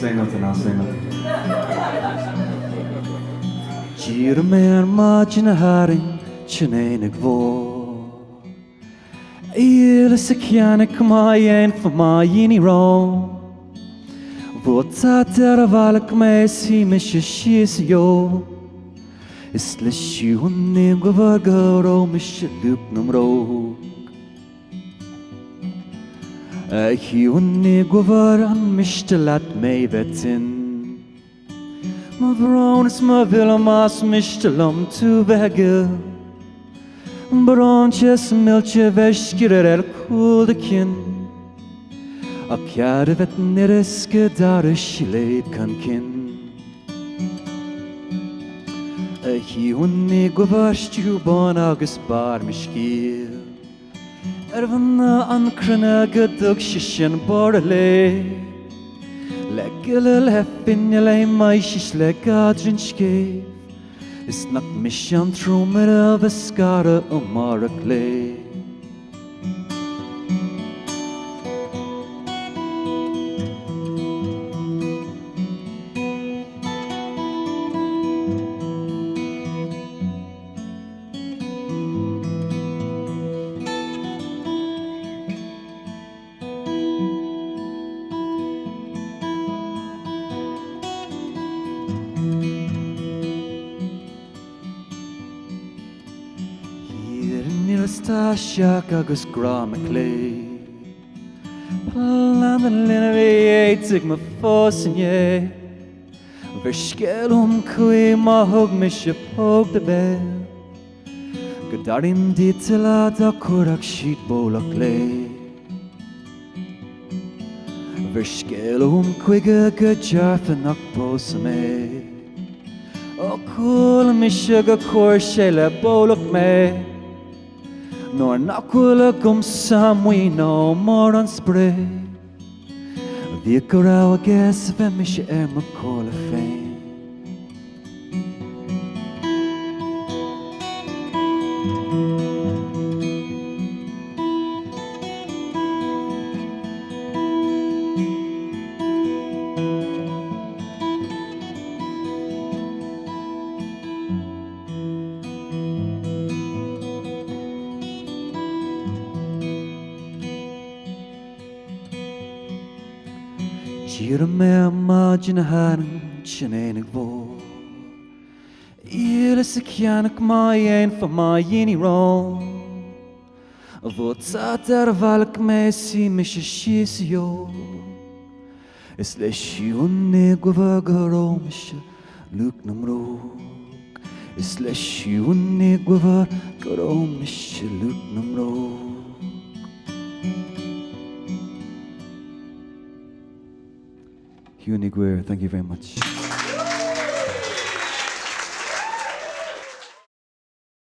say nothing, I'll say nothing. Cheer me ar margin a haring, Chinanig vo. Il se kianik my ein for my yini ro. Vota der valk me si me shis yo. Is le Siún nim gvargaro me shluk num ro. Siún nim gvaran mishtalat me vetin. Ma vronis ma villamas mishtalom tu vegel. Bronches milche veshkirer el kuldekin. Akjare vet nereske dar shileid kan kin. Siún nim gvarstu bon agus bar mishkil. Vanna ankrana gaduk shishan borle. Leggel heppin jelei meisjes leggadrin skeef. Is nak mishan tromer av a skara marak le. Stashak agus gram a clay. Plan the linnery eightig ma fosin ye. Verskelum kui ma hug me shipog the bell. Gadarim ditila da kurak sheet bolak lay. Verskelum quiga gajarfanak posame. O cool me sugar core shela bolak me. Nor nakula gum sam we no more on spray. Vikarawa guess vemish emma call a fame. Cheer me ar margin a haring, Chinanig vo. Il se kianik my ein for my yini ro. Vota der valk me si me shis yo. Is le Siún nim gvargaro me shluk num ro. Is le Siún nim gvargaro me shluk num ro. Siún nim, thank you very much.